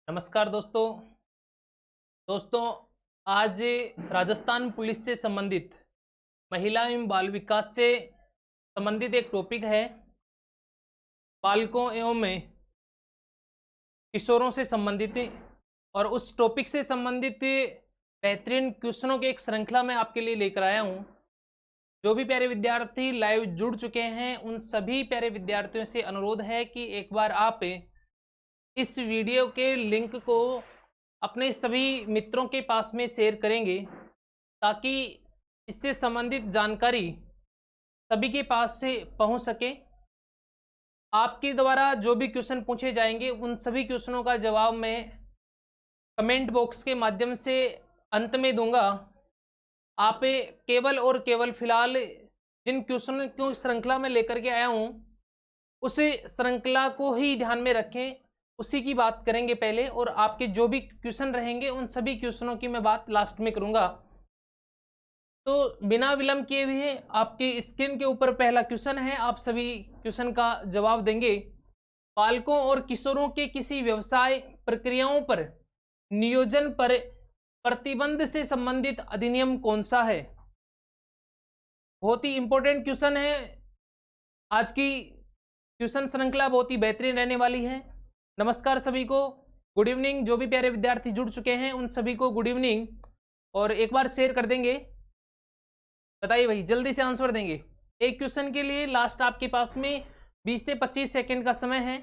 नमस्कार दोस्तों आज राजस्थान पुलिस से संबंधित महिला एवं बाल विकास से संबंधित एक टॉपिक है। बालकों एवं किशोरों से संबंधित और उस टॉपिक से संबंधित बेहतरीन क्वेश्चनों की एक श्रृंखला मैं आपके लिए लेकर आया हूं। जो भी प्यारे विद्यार्थी लाइव जुड़ चुके हैं उन सभी प्यारे विद्यार्थियों से अनुरोध है कि एक बार आप इस वीडियो के लिंक को अपने सभी मित्रों के पास में शेयर करेंगे ताकि इससे संबंधित जानकारी सभी के पास से पहुंच सके। आपके द्वारा जो भी क्वेश्चन पूछे जाएंगे उन सभी क्वेश्चनों का जवाब मैं कमेंट बॉक्स के माध्यम से अंत में दूंगा। आप केवल और केवल फिलहाल जिन क्वेश्चन को श्रृंखला में लेकर के आया हूं उस श्रृंखला को ही ध्यान में रखें, उसी की बात करेंगे पहले, और आपके जो भी क्वेश्चन रहेंगे उन सभी क्वेश्चनों की मैं बात लास्ट में करूंगा। तो बिना विलंब किए हुए आपके स्क्रीन के ऊपर पहला क्वेश्चन है, आप सभी क्वेश्चन का जवाब देंगे। बालकों और किशोरों के किसी व्यवसाय प्रक्रियाओं पर नियोजन पर प्रतिबंध से संबंधित अधिनियम कौन सा है? बहुत ही इंपॉर्टेंट क्वेश्चन है। आज की क्वेश्चन श्रृंखला बहुत ही बेहतरीन रहने वाली है। नमस्कार सभी को, गुड इवनिंग। जो भी प्यारे विद्यार्थी जुड़ चुके हैं उन सभी को गुड इवनिंग, और एक बार शेयर कर देंगे। बताइए भाई, जल्दी से आंसर देंगे। एक क्वेश्चन के लिए लास्ट आपके पास में 20 से 25 सेकंड का समय है।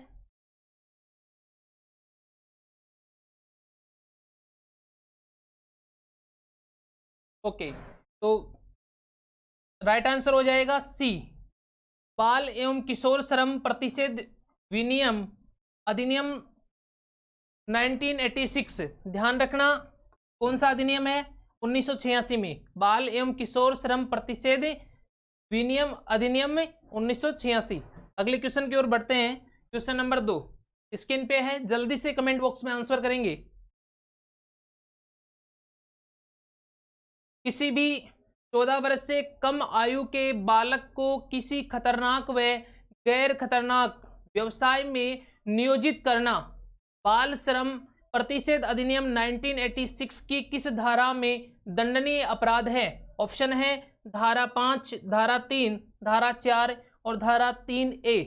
ओके, तो राइट आंसर हो जाएगा सी, बाल एवं किशोर श्रम प्रतिषेध विनियम अधिनियम 1986। ध्यान रखना कौन सा अधिनियम है? 1986 में बाल एवं किशोर श्रम प्रतिषेध विनियम अधिनियम 1986। अगले क्वेश्चन की ओर बढ़ते हैं। क्वेश्चन नंबर 2 स्क्रीन पे है, जल्दी से कमेंट बॉक्स में आंसर करेंगे। किसी भी 14 वर्ष से कम आयु के बालक को किसी खतरनाक व गैर खतरनाक व्यवसाय में नियोजित करना बाल श्रम प्रतिषेध अधिनियम 1986 की किस धारा में दंडनीय अपराध है? ऑप्शन है धारा 5, धारा 3, धारा 4 और धारा 3A।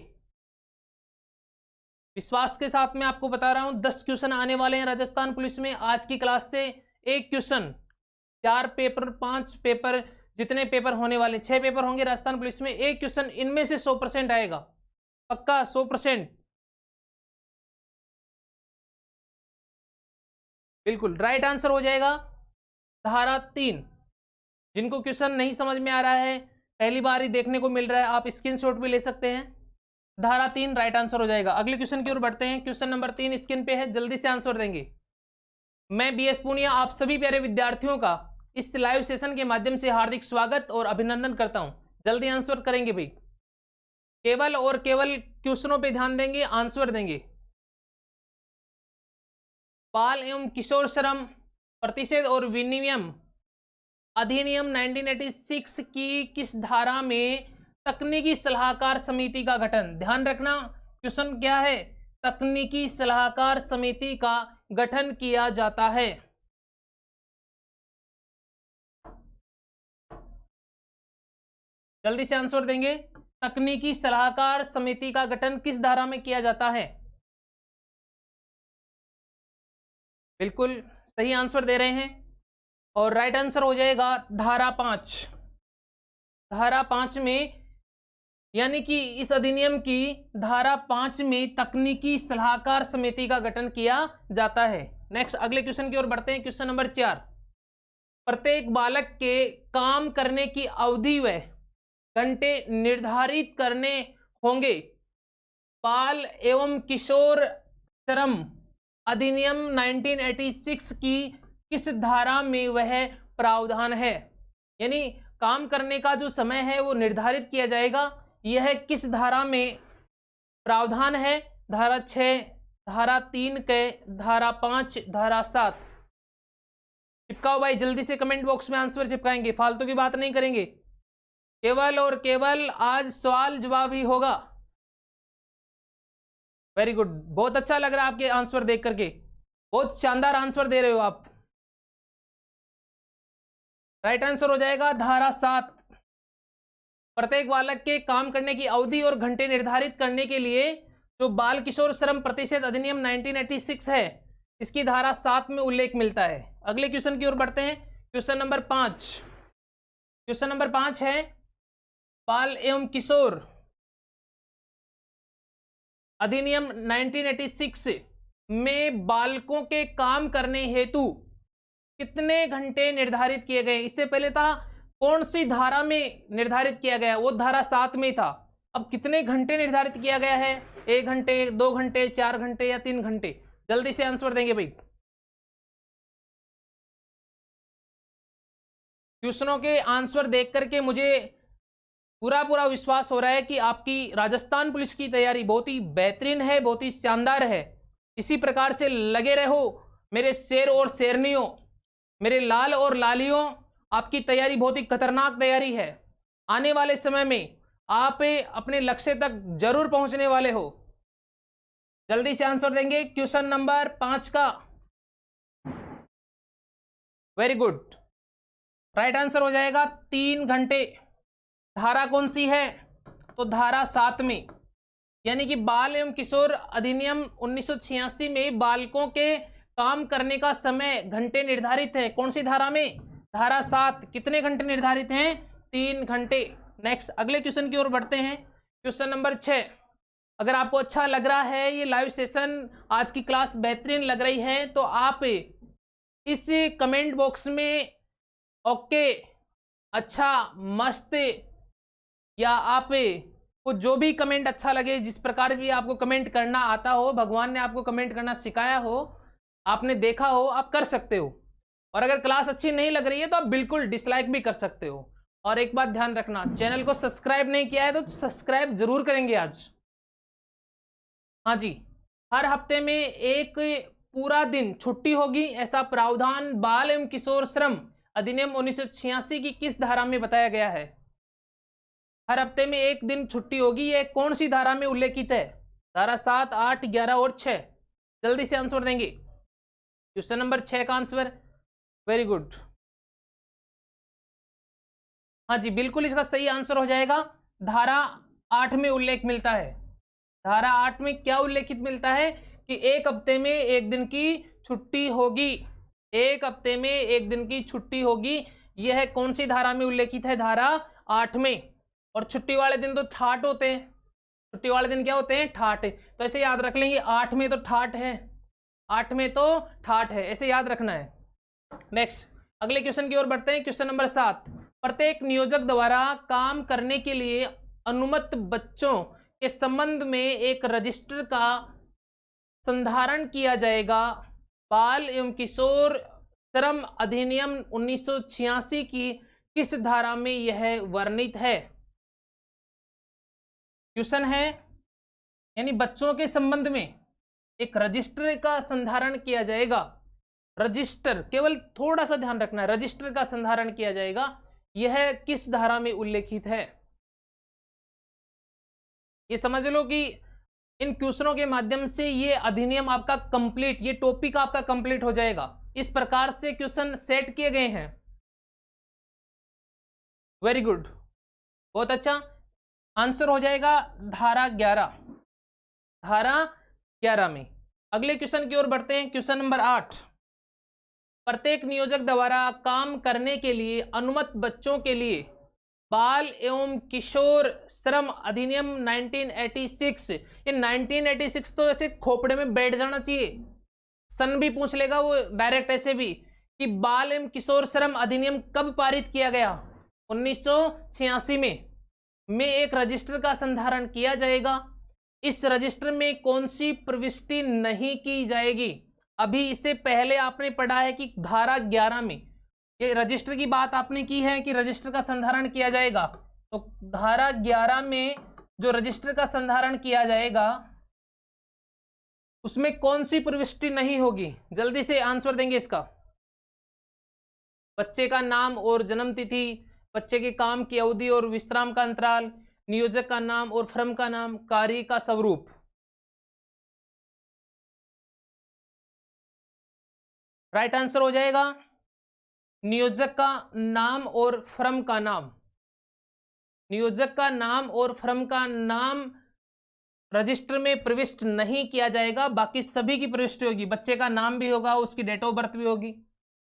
विश्वास के साथ मैं आपको बता रहा हूं 10 क्वेश्चन आने वाले हैं राजस्थान पुलिस में आज की क्लास से। एक क्वेश्चन, 4 पेपर, 5 पेपर, जितने पेपर होने वाले 6 पेपर होंगे राजस्थान पुलिस में। एक क्वेश्चन इनमें से 100% आएगा, पक्का 100%। बिल्कुल राइट आंसर हो जाएगा धारा 3। जिनको क्वेश्चन नहीं समझ में आ रहा है, पहली बार ही देखने को मिल रहा है, आप स्क्रीनशॉट भी ले सकते हैं। धारा 3 राइट आंसर हो जाएगा। अगले क्वेश्चन की ओर बढ़ते हैं। क्वेश्चन नंबर 3 स्क्रीन पे है, जल्दी से आंसर देंगे। मैं BS पूनिया आप सभी प्यारे विद्यार्थियों का इस लाइव सेशन के माध्यम से हार्दिक स्वागत और अभिनंदन करता हूं। जल्दी आंसर करेंगे भाई, केवल और केवल क्वेश्चनों पे ध्यान देंगे, आंसर देंगे। बाल एवं किशोर श्रम प्रतिषेध और विनियम अधिनियम 1986 की किस धारा में तकनीकी सलाहकार समिति का गठन? ध्यान रखना क्वेश्चन क्या है, तकनीकी सलाहकार समिति का गठन किया जाता है। जल्दी से आंसर देंगे। तकनीकी सलाहकार समिति का गठन किस धारा में किया जाता है? बिल्कुल सही आंसर दे रहे हैं, और राइट आंसर हो जाएगा धारा 5। धारा 5 में, यानी कि इस अधिनियम की धारा 5 में तकनीकी सलाहकार समिति का गठन किया जाता है। नेक्स्ट अगले क्वेश्चन की ओर बढ़ते हैं। क्वेश्चन नंबर 4, प्रत्येक बालक के काम करने की अवधि व घंटे निर्धारित करने होंगे। बाल एवं किशोर श्रम अधिनियम 1986 की किस धारा में वह प्रावधान है? यानी काम करने का जो समय है वो निर्धारित किया जाएगा, यह किस धारा में प्रावधान है? धारा 6, धारा 3 के, धारा 5, धारा 7। चिपकाओ भाई, जल्दी से कमेंट बॉक्स में आंसर चिपकाएंगे, फालतू की बात नहीं करेंगे। केवल और केवल आज सवाल जवाब ही होगा। वेरी गुड, बहुत अच्छा लग रहा है आपके आंसर देख करके। बहुत शानदार आंसर दे रहे हो आप। राइट आंसर हो जाएगा धारा 7। प्रत्येक बालक के काम करने की अवधि और घंटे निर्धारित करने के लिए जो बाल किशोर श्रम प्रतिषेध अधिनियम 1986 है, इसकी धारा 7 में उल्लेख मिलता है। अगले क्वेश्चन की ओर बढ़ते हैं। Question number 5। क्वेश्चन नंबर 5 है बाल एवं किशोर अधिनियम 1986 में बालकों के काम करने हेतु कितने घंटे निर्धारित किए गए। इससे पहले था कौन सी धारा में निर्धारित किया गया, वो धारा 7 में था। अब कितने घंटे निर्धारित किया गया है, 1 घंटे, 2 घंटे, 4 घंटे या 3 घंटे? जल्दी से आंसर देंगे भाई। क्वेश्चनों के आंसर देख करके मुझे पूरा विश्वास हो रहा है कि आपकी राजस्थान पुलिस की तैयारी बहुत ही बेहतरीन है, बहुत ही शानदार है। इसी प्रकार से लगे रहो मेरे शेर और शेरनियों, मेरे लाल और लालियों। आपकी तैयारी बहुत ही खतरनाक तैयारी है। आने वाले समय में आप अपने लक्ष्य तक जरूर पहुंचने वाले हो। जल्दी से आंसर देंगे क्वेश्चन नंबर 5 का। वेरी गुड, राइट आंसर हो जाएगा 3 घंटे। धारा कौन सी है, तो धारा 7 में, यानी कि बाल एवं किशोर अधिनियम 1986 में बालकों के काम करने का समय घंटे निर्धारित है। कौन सी धारा में, धारा 7। कितने घंटे निर्धारित हैं, 3 घंटे। नेक्स्ट अगले क्वेश्चन की ओर बढ़ते हैं। Question number 6। अगर आपको अच्छा लग रहा है ये लाइव सेशन, आज की क्लास बेहतरीन लग रही है, तो आप इस कमेंट बॉक्स में ओके, अच्छा, मस्त, या आप को जो भी कमेंट अच्छा लगे, जिस प्रकार भी आपको कमेंट करना आता हो, भगवान ने आपको कमेंट करना सिखाया हो, आपने देखा हो, आप कर सकते हो। और अगर क्लास अच्छी नहीं लग रही है तो आप बिल्कुल डिसलाइक भी कर सकते हो। और एक बात ध्यान रखना, चैनल को सब्सक्राइब नहीं किया है तो सब्सक्राइब जरूर करेंगे आज। हाँ जी, हर हफ्ते में एक पूरा दिन छुट्टी होगी, ऐसा प्रावधान बाल एवं किशोर श्रम अधिनियम 1986 की किस धारा में बताया गया है। हर हफ्ते में एक दिन छुट्टी होगी, ये कौन सी धारा में उल्लेखित है? धारा 7, 8, 11 और 6। जल्दी से आंसर देंगे। क्वेश्चन नंबर 6 का आंसर, वेरी गुड। हाँ जी, बिल्कुल इसका सही आंसर हो जाएगा धारा 8 में उल्लेख मिलता है। धारा 8 में क्या उल्लेखित मिलता है कि एक हफ्ते में एक दिन की छुट्टी होगी। एक हफ्ते में एक दिन की छुट्टी होगी, यह कौन सी धारा में उल्लेखित है? धारा 8 में। और छुट्टी वाले दिन तो ठाट होते हैं। छुट्टी वाले दिन क्या होते हैं? ठाट। तो ऐसे याद रख लेंगे, 8 में तो ठाट है, 8 में तो ठाट है, ऐसे याद रखना है। नेक्स्ट अगले क्वेश्चन की ओर बढ़ते हैं। Question number 7। प्रत्येक नियोजक द्वारा काम करने के लिए अनुमत बच्चों के संबंध में एक रजिस्टर का संधारण किया जाएगा। बाल एवं किशोर श्रम अधिनियम 1986 की किस धारा में यह वर्णित है? क्वेश्चन है, यानी बच्चों के संबंध में एक रजिस्टर का संधारण किया जाएगा। रजिस्टर, केवल थोड़ा सा ध्यान रखना है, रजिस्टर का संधारण किया जाएगा, यह किस धारा में उल्लेखित है? ये समझ लो कि इन क्वेश्चनों के माध्यम से ये अधिनियम आपका कंप्लीट, ये टॉपिक आपका कंप्लीट हो जाएगा। इस प्रकार से क्वेश्चन सेट किए गए हैं। वेरी गुड, बहुत अच्छा। आंसर हो जाएगा धारा 11। धारा 11 में। अगले क्वेश्चन की ओर बढ़ते हैं। Question number 8। प्रत्येक नियोजक द्वारा काम करने के लिए अनुमत बच्चों के लिए बाल एवं किशोर श्रम अधिनियम 1986, ये 1986 तो ऐसे खोपड़े में बैठ जाना चाहिए, सन भी पूछ लेगा वो डायरेक्ट ऐसे भी, कि बाल एवं किशोर श्रम अधिनियम कब पारित किया गया? 1986 में एक रजिस्टर का संधारण किया जाएगा। इस रजिस्टर में कौन सी प्रविष्टि नहीं की जाएगी? अभी इससे पहले आपने पढ़ा है कि धारा 11 में ये रजिस्टर की बात आपने की है कि रजिस्टर का संधारण किया जाएगा। तो धारा 11 में जो रजिस्टर का संधारण किया जाएगा उसमें कौन सी प्रविष्टि नहीं होगी? जल्दी से आंसर देंगे इसका। बच्चे का नाम और जन्म तिथि, बच्चे के काम की अवधि और विश्राम का अंतराल, नियोजक का नाम और फर्म का नाम, कार्य का स्वरूप। राइट आंसर हो जाएगा नियोजक का नाम और फर्म का नाम। नियोजक का नाम और फर्म का नाम रजिस्टर में प्रविष्ट नहीं किया जाएगा, बाकी सभी की प्रविष्टि होगी। बच्चे का नाम भी होगा, उसकी डेट ऑफ बर्थ भी होगी,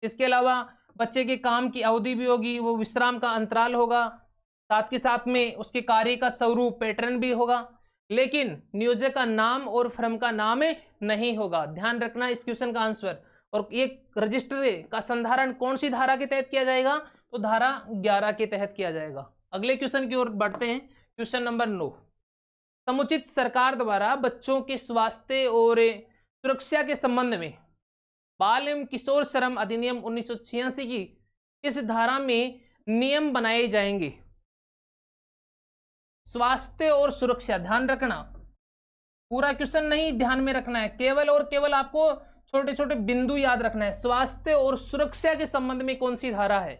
इसके अलावा बच्चे के काम की अवधि भी होगी, वो विश्राम का अंतराल होगा, साथ के साथ में उसके कार्य का स्वरूप पैटर्न भी होगा, लेकिन नियोजक का नाम और फर्म का नाम नहीं होगा। ध्यान रखना इस क्वेश्चन का आंसर। और ये रजिस्टर का संधारण कौन सी धारा के तहत किया जाएगा? तो धारा 11 के तहत किया जाएगा। अगले क्वेश्चन की ओर बढ़ते हैं। क्वेश्चन नंबर 9, समुचित सरकार द्वारा बच्चों के स्वास्थ्य और सुरक्षा के संबंध में बाल एवं किशोर श्रम अधिनियम 1986 की इस धारा में नियम बनाए जाएंगे। स्वास्थ्य और सुरक्षा, ध्यान रखना, पूरा क्वेश्चन नहीं ध्यान में रखना है, केवल और केवल आपको छोटे छोटे बिंदु याद रखना है। स्वास्थ्य और सुरक्षा के संबंध में कौन सी धारा है?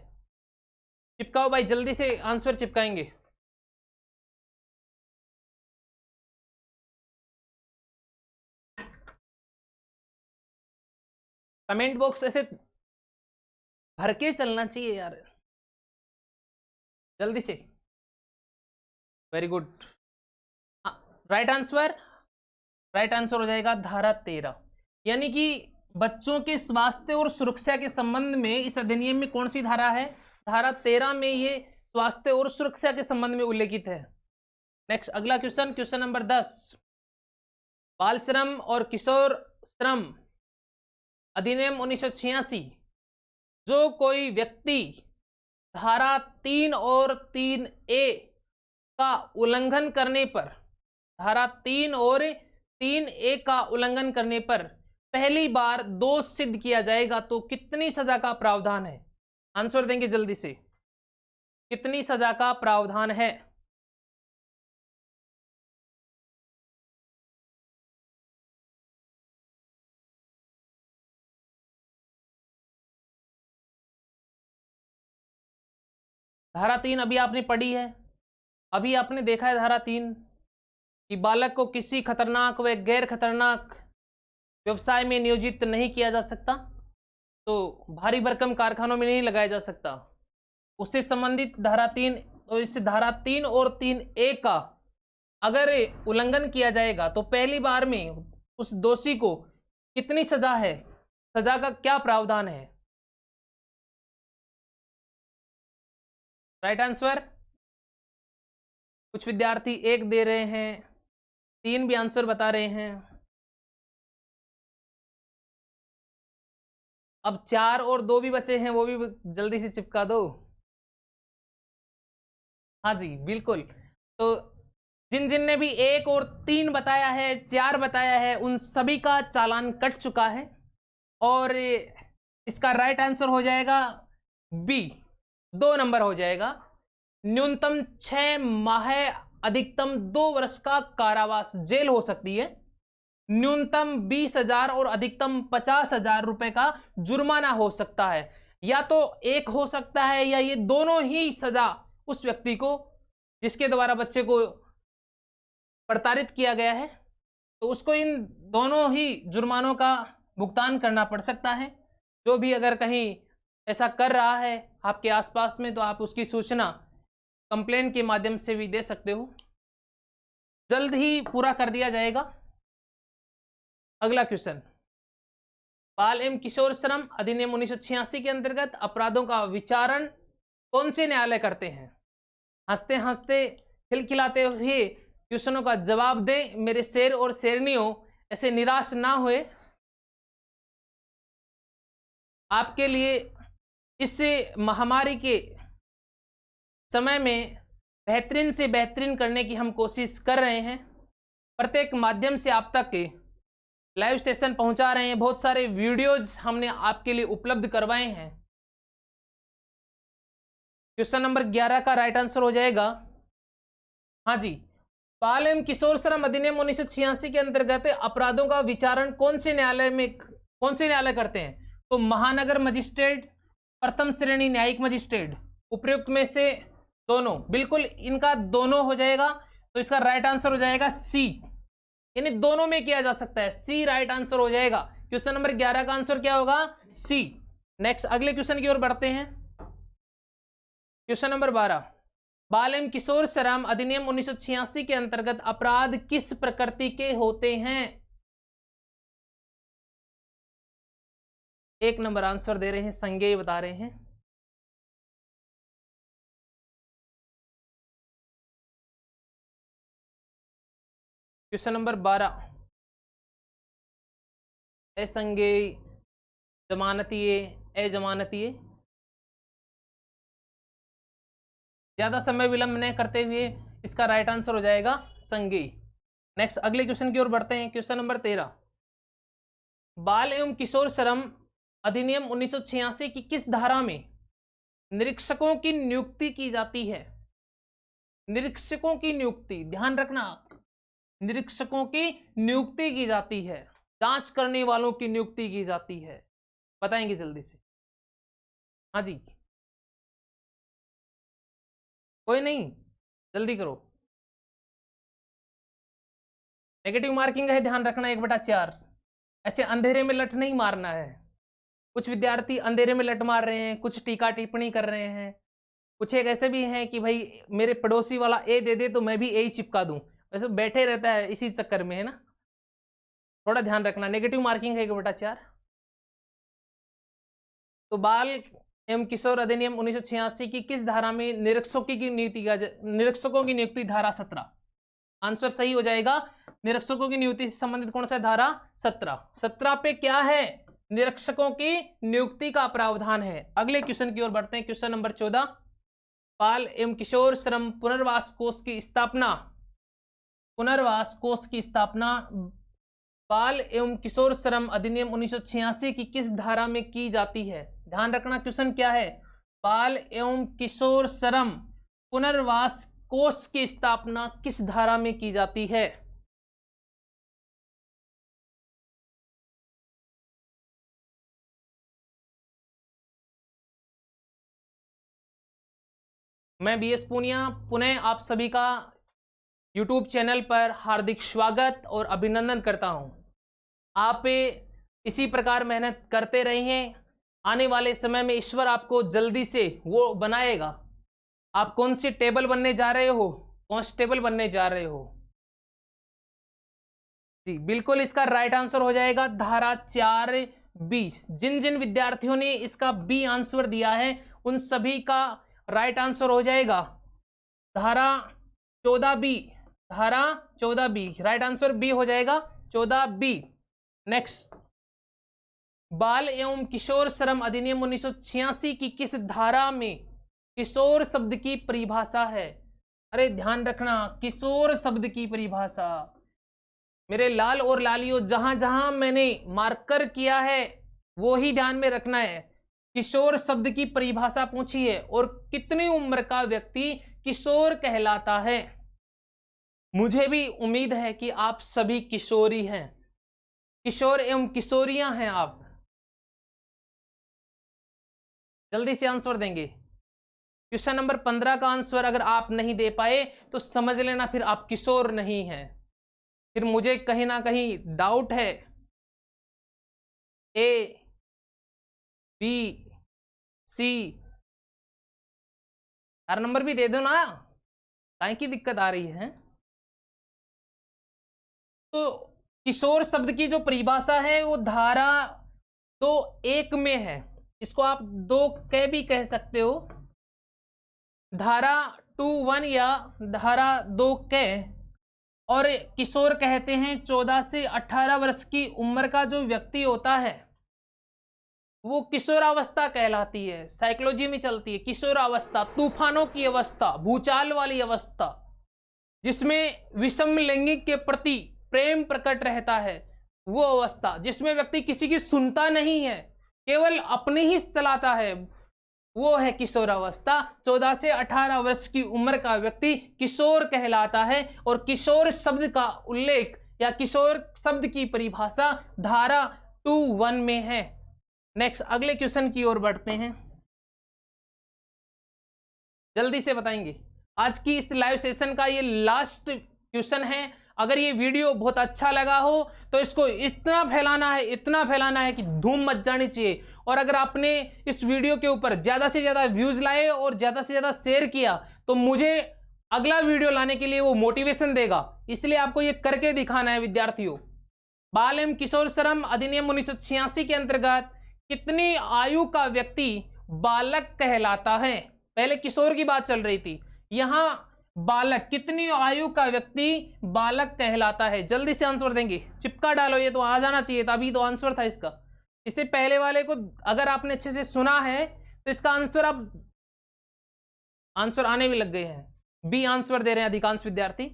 चिपकाओ भाई, जल्दी से आंसर चिपकाएंगे। कमेंट बॉक्स ऐसे भर के चलना चाहिए यार, जल्दी से। Very good. Right answer, right answer हो जाएगा धारा 13। यानी कि बच्चों के स्वास्थ्य और सुरक्षा के संबंध में इस अधिनियम में कौन सी धारा है? धारा 13 में ये स्वास्थ्य और सुरक्षा के संबंध में उल्लेखित है। नेक्स्ट अगला क्वेश्चन, क्वेश्चन नंबर 10, बाल श्रम और किशोर श्रम अधिनियम 1986, जो कोई व्यक्ति धारा 3 और 3A का उल्लंघन करने पर, धारा 3 और 3A का उल्लंघन करने पर पहली बार दोष सिद्ध किया जाएगा तो कितनी सजा का प्रावधान है? आंसर देंगे जल्दी से, कितनी सजा का प्रावधान है? धारा 3 अभी आपने पढ़ी है, अभी आपने देखा है धारा 3 कि बालक को किसी खतरनाक व गैर खतरनाक व्यवसाय में नियोजित नहीं किया जा सकता, तो भारी भरकम कारखानों में नहीं लगाया जा सकता। उससे संबंधित धारा 3, तो इस धारा 3 और 3A का अगर उल्लंघन किया जाएगा तो पहली बार में उस दोषी को कितनी सजा है? सजा का क्या प्रावधान है? राइट आंसर, कुछ विद्यार्थी 1 दे रहे हैं, 3 भी आंसर बता रहे हैं। अब 4 और 2 भी बचे हैं, वो भी जल्दी से चिपका दो। हाँ जी बिल्कुल। तो जिन जिन ने भी 1 और 3 बताया है, 4 बताया है, उन सभी का चालान कट चुका है और इसका राइट आंसर हो जाएगा बी, 2 नंबर हो जाएगा। न्यूनतम 6 माह, अधिकतम 2 वर्ष का कारावास, जेल हो सकती है। न्यूनतम 20,000 और अधिकतम 50,000 रुपए का जुर्माना हो सकता है। या तो एक हो सकता है या ये दोनों ही सजा उस व्यक्ति को जिसके द्वारा बच्चे को प्रताड़ित किया गया है, तो उसको इन दोनों ही जुर्मानों का भुगतान करना पड़ सकता है। जो भी अगर कहीं ऐसा कर रहा है आपके आसपास में, तो आप उसकी सूचना कंप्लेंट के माध्यम से भी दे सकते हो, जल्द ही पूरा कर दिया जाएगा। अगला क्वेश्चन, बाल एवं किशोर श्रम अधिनियम 1986 के अंतर्गत अपराधों का विचारण कौन से न्यायालय करते हैं? हंसते हंसते खिलखिलाते हुए क्वेश्चनों का जवाब दें मेरे शेर और शेरनियों, ऐसे निराश ना हुए। आपके लिए इस महामारी के समय में बेहतरीन से बेहतरीन करने की हम कोशिश कर रहे हैं। प्रत्येक माध्यम से आप तक लाइव सेशन पहुंचा रहे हैं, बहुत सारे वीडियोज हमने आपके लिए उपलब्ध करवाए हैं। क्वेश्चन नंबर 11 का राइट आंसर हो जाएगा, हाँ जी, बाल एवं किशोर श्रम अधिनियम 1986 के अंतर्गत अपराधों का विचारण कौन से न्यायालय करते हैं? तो महानगर मजिस्ट्रेट, प्रथम श्रेणी न्यायिक मजिस्ट्रेट, उपयुक्त में से दोनों, बिल्कुल इनका दोनों हो जाएगा। तो इसका राइट आंसर हो जाएगा सी, यानी दोनों में किया जा सकता है। सी राइट आंसर हो जाएगा। क्वेश्चन नंबर 11 का आंसर क्या होगा? सी। नेक्स्ट अगले क्वेश्चन की ओर बढ़ते हैं। क्वेश्चन नंबर 12, बाल एवं किशोर श्रम अधिनियम 1986 के अंतर्गत अपराध किस प्रकृति के होते हैं? 1 नंबर आंसर दे रहे हैं, संज्ञेय बता रहे हैं। Question number 12, असंज्ञेय, जमानतीय, अजमानतीय। ज्यादा समय विलंब न करते हुए इसका राइट आंसर हो जाएगा संज्ञेय। नेक्स्ट अगले क्वेश्चन की ओर बढ़ते हैं। क्वेश्चन नंबर 13, बाल एवं किशोर श्रम अधिनियम 1986 की किस धारा में निरीक्षकों की नियुक्ति की जाती है? निरीक्षकों की नियुक्ति, ध्यान रखना, निरीक्षकों की नियुक्ति की जाती है, जांच करने वालों की नियुक्ति की जाती है। बताएंगे जल्दी से। हाँ जी, कोई नहीं, जल्दी करो। नेगेटिव मार्किंग है, ध्यान रखना, 1/4। ऐसे अंधेरे में लठ नहीं मारना है। कुछ विद्यार्थी अंधेरे में लठ मार रहे हैं, कुछ टीका टिप्पणी कर रहे हैं, कुछ एक ऐसे भी हैं कि भाई मेरे पड़ोसी वाला ए दे दे तो मैं भी ए ही चिपका दूं, वैसे बैठे रहता है इसी चक्कर में, है ना। थोड़ा ध्यान रखना, नेगेटिव मार्किंग है 1/4। तो बाल एवं किशोर अधिनियम 1986 की किस धारा में निरीक्षकों की नियुक्ति? धारा 17। आंसर सही हो जाएगा। निरीक्षकों की नियुक्ति से संबंधित कौन सा धारा? 17। 17 पे क्या है? निरीक्षकों की नियुक्ति का प्रावधान है। अगले क्वेश्चन की ओर बढ़ते हैं। क्वेश्चन नंबर 14, बाल एवं किशोर श्रम पुनर्वास कोष की स्थापना, पुनर्वास कोष की स्थापना बाल एवं किशोर श्रम अधिनियम 1986 की किस धारा में की जाती है? ध्यान रखना, क्वेश्चन क्या है? बाल एवं किशोर श्रम पुनर्वास कोष की स्थापना किस धारा में की जाती है? मैं बीएस पूनिया पुनः आप सभी का यूट्यूब चैनल पर हार्दिक स्वागत और अभिनंदन करता हूं। आप इसी प्रकार मेहनत करते रहिए। आने वाले समय में ईश्वर आपको जल्दी से वो बनाएगा। आप कौन सी टेबल बनने जा रहे हो? कांस्टेबल बनने जा रहे हो जी, बिल्कुल इसका राइट आंसर हो जाएगा धारा 4B। जिन जिन विद्यार्थियों ने इसका बी आंसर दिया है उन सभी का राइट आंसर हो जाएगा धारा 14B। धारा 14B, राइट आंसर बी हो जाएगा 14B। नेक्स्ट, बाल एवं किशोर श्रम अधिनियम 1986 की किस धारा में किशोर शब्द की परिभाषा है? अरे ध्यान रखना, किशोर शब्द की परिभाषा, मेरे लाल और लालियों, जहां जहां मैंने मार्कर किया है वो ही ध्यान में रखना है। किशोर शब्द की परिभाषा पूछी है और कितनी उम्र का व्यक्ति किशोर कहलाता है। मुझे भी उम्मीद है कि आप सभी किशोरी हैं, किशोर एवं किशोरियां हैं आप। जल्दी से आंसर देंगे। क्वेश्चन नंबर 15 का आंसर अगर आप नहीं दे पाए तो समझ लेना फिर आप किशोर नहीं हैं। फिर मुझे कहीं ना कहीं डाउट है। ए, बी, सी, 4 नंबर भी दे दो ना, काहे की दिक्कत आ रही है? तो किशोर शब्द की जो परिभाषा है वो धारा 2(1) में है। इसको आप 2(क) भी कह सकते हो, धारा 2(1) या धारा 2(क). और किशोर कहते हैं 14 से 18 वर्ष की उम्र का जो व्यक्ति होता है वो किशोरावस्था कहलाती है। साइकोलॉजी में चलती है किशोरावस्था, तूफानों की अवस्था, भूचाल वाली अवस्था, जिसमें विषम लैंगिक के प्रति प्रेम प्रकट रहता है, वो अवस्था जिसमें व्यक्ति किसी की सुनता नहीं है, केवल अपने ही चलाता है, वो है किशोरावस्था। 14 से 18 वर्ष की उम्र का व्यक्ति किशोर कहलाता है। और किशोर शब्द का उल्लेख या किशोर शब्द की परिभाषा धारा 2(1) में है। नेक्स्ट अगले क्वेश्चन की ओर बढ़ते हैं, जल्दी से बताएंगे। आज की इस लाइव सेशन का ये लास्ट क्वेश्चन है। अगर ये वीडियो बहुत अच्छा लगा हो तो इसको इतना फैलाना है कि धूम मच जानी चाहिए। और अगर आपने इस वीडियो के ऊपर ज़्यादा से ज़्यादा व्यूज़ लाए और ज़्यादा से ज़्यादा शेयर किया तो मुझे अगला वीडियो लाने के लिए वो मोटिवेशन देगा। इसलिए आपको ये करके दिखाना है विद्यार्थियों। बाल एवं किशोर श्रम अधिनियम 1986 के अंतर्गत कितनी आयु का व्यक्ति बालक कहलाता है? पहले किशोर की बात चल रही थी, यहां बालक, कितनी आयु का व्यक्ति बालक कहलाता है? जल्दी से आंसर देंगे, चिपका डालो, ये तो आ जाना चाहिए था, अभी तो आंसर था इसका। इससे पहले वाले को अगर आपने अच्छे से सुना है तो इसका आंसर आंसर आने भी लग गए हैं। बी आंसर दे रहे हैं अधिकांश विद्यार्थी।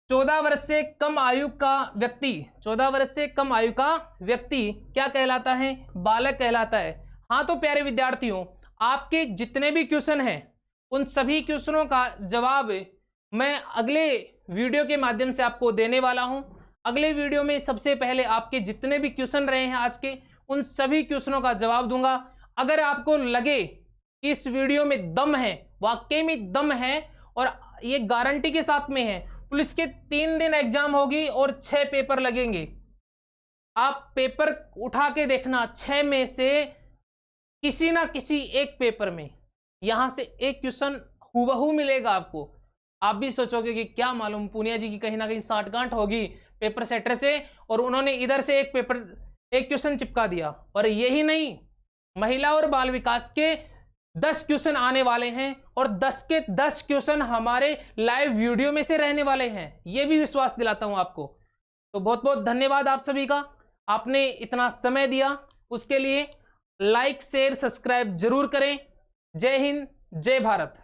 14 वर्ष से कम आयु का व्यक्ति, 14 वर्ष से कम आयु का व्यक्ति क्या कहलाता है? बालक कहलाता है। हाँ तो प्यारे विद्यार्थियों, आपके जितने भी क्वेश्चन हैं उन सभी क्वेश्चनों का जवाब मैं अगले वीडियो के माध्यम से आपको देने वाला हूं। अगले वीडियो में सबसे पहले आपके जितने भी क्वेश्चन रहे हैं आज के, उन सभी क्वेश्चनों का जवाब दूंगा। अगर आपको लगे कि इस वीडियो में दम है, वाकई में दम है और ये गारंटी के साथ में है, पुलिस के 3 दिन एग्जाम होगी और 6 पेपर लगेंगे। आप पेपर उठा के देखना, 6 में से किसी ना किसी एक पेपर में यहां से एक क्वेश्चन हूबहू मिलेगा आपको। आप भी सोचोगे कि क्या मालूम, पूनिया जी की कहीं ना कहीं साठगांठ होगी पेपर सेटर से और उन्होंने इधर से एक क्वेश्चन चिपका दिया। और यही नहीं, महिला और बाल विकास के 10 क्वेश्चन आने वाले हैं और 10 के 10 क्वेश्चन हमारे लाइव वीडियो में से रहने वाले हैं, ये भी विश्वास दिलाता हूं आपको। तो बहुत बहुत धन्यवाद आप सभी का, आपने इतना समय दिया, उसके लिए लाइक शेयर सब्सक्राइब जरूर करें। जय हिंद, जय भारत।